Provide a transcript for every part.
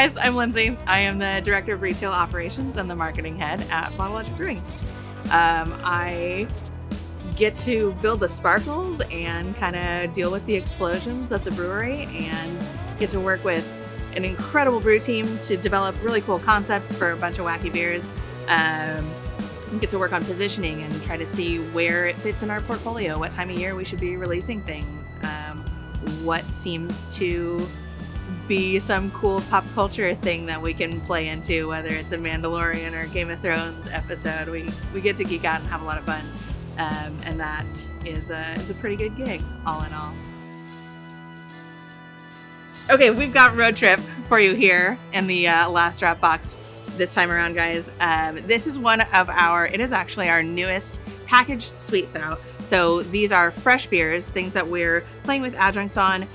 guys, I'm Lindsay. I am the Director of Retail Operations and the Marketing Head at Bottle Logic Brewing. I get to build the sparkles and kind of deal with the explosions at the brewery, and get to work with an incredible brew team to develop really cool concepts for a bunch of wacky beers. Get to work on positioning and try to see where it fits in our portfolio, what time of year we should be releasing things, what seems to be some cool pop culture thing that we can play into, whether it's a Mandalorian or Game of Thrones episode. We get to geek out and have a lot of fun, and that is a pretty good gig, all in all. Okay, we've got Road Trip for you here in the last drop box this time around, guys. This is it is actually our newest packaged Sweet Stout. So these are fresh beers, things that we're playing with adjuncts on,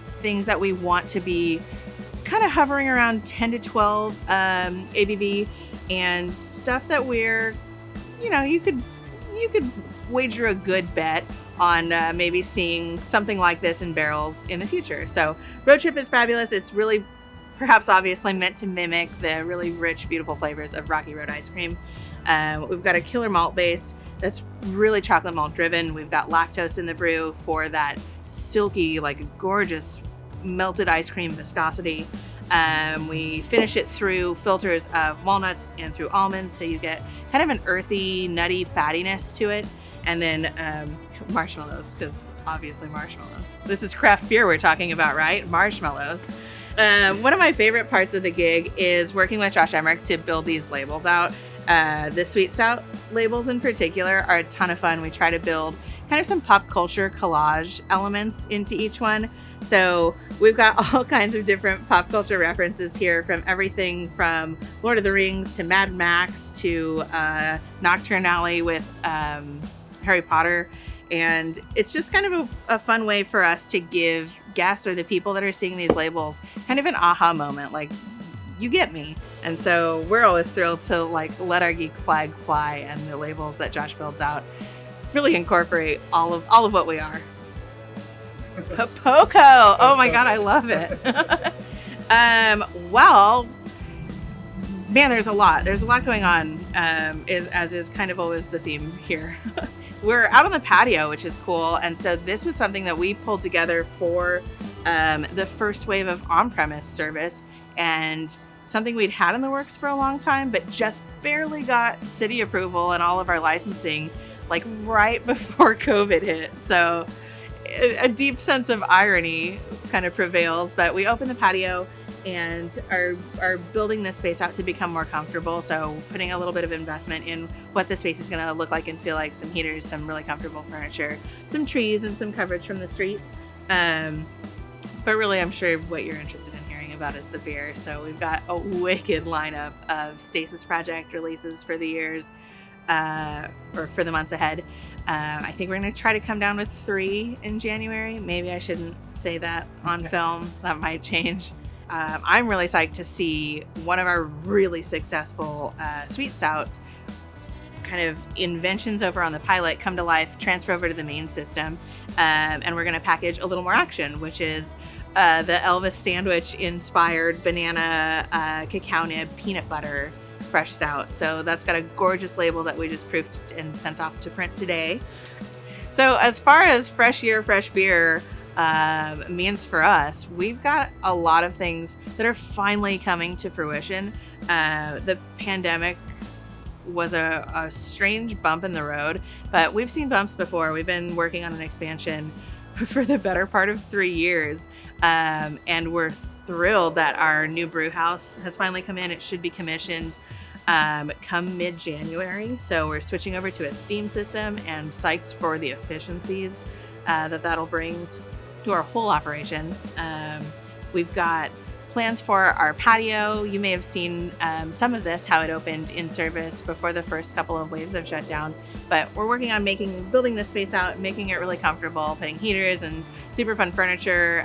things that we want to be kind of hovering around 10 to 12 ABV, and stuff that we're, you could wager a good bet on maybe seeing something like this in barrels in the future. So Road Trip is fabulous. It's really, perhaps obviously, meant to mimic the really rich, beautiful flavors of Rocky Road ice cream. We've got a killer malt base that's really chocolate malt driven. We've got lactose in the brew for that silky, gorgeous melted ice cream viscosity. We finish it through filters of walnuts and through almonds, so you get kind of an earthy, nutty fattiness to it. And then marshmallows, because obviously marshmallows. This is craft beer we're talking about, right? Marshmallows. One of my favorite parts of the gig is working with Josh Emmerich to build these labels out. The Sweet Stout labels in particular are a ton of fun. We try to build kind of some pop culture collage elements into each one. So we've got all kinds of different pop culture references here, from everything from Lord of the Rings to Mad Max to Nocturne Alley with Harry Potter. And it's just kind of a fun way for us to give guests or the people that are seeing these labels kind of an aha moment, like, you get me. And so we're always thrilled to let our geek flag fly, and the labels that Josh builds out really incorporate all of what we are. Poco. Oh my God, I love it. Well, man, there's a lot going on, as is kind of always the theme here. We're out on the patio, which is cool. And so this was something that we pulled together for the first wave of on-premise service, and something we'd had in the works for a long time, but just barely got city approval and all of our licensing right before COVID hit. So a deep sense of irony kind of prevails, but we opened the patio and are building this space out to become more comfortable. So putting a little bit of investment in what the space is going to look like and feel like: some heaters, some really comfortable furniture, some trees, and some coverage from the street. But really, I'm sure what you're interested in hearing about is the beer. So we've got a wicked lineup of Stasis Project releases for the years, or for the months ahead. I think we're going to try to come down with 3 in January. Maybe I shouldn't say that on film. That might change. I'm really psyched to see one of our really successful Sweet Stout kind of inventions over on the pilot come to life, transfer over to the main system, and we're going to package a little more action, which is the Elvis sandwich inspired banana cacao nib peanut butter fresh stout. So that's got a gorgeous label that we just proofed and sent off to print today. So as far as fresh year, fresh beer means for us, we've got a lot of things that are finally coming to fruition. The pandemic was a strange bump in the road, but we've seen bumps before. We've been working on an expansion for the better part of 3 years, and we're thrilled that our new brew house has finally come in. It should be commissioned come mid-January. So we're switching over to a steam system, and psyched for the efficiencies that'll bring to our whole operation. We've got plans for our patio. You may have seen some of this, how it opened in service before the first couple of waves of shutdown. But we're working on building this space out, making it really comfortable, putting heaters and super fun furniture,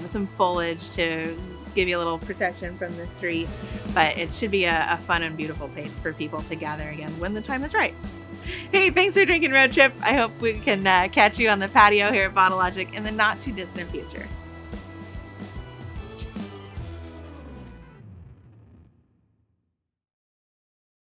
some foliage to give you a little protection from the street. But it should be a fun and beautiful place for people to gather again when the time is right. Hey, thanks for drinking Road Trip. I hope we can catch you on the patio here at Bottle Logic in the not too distant future.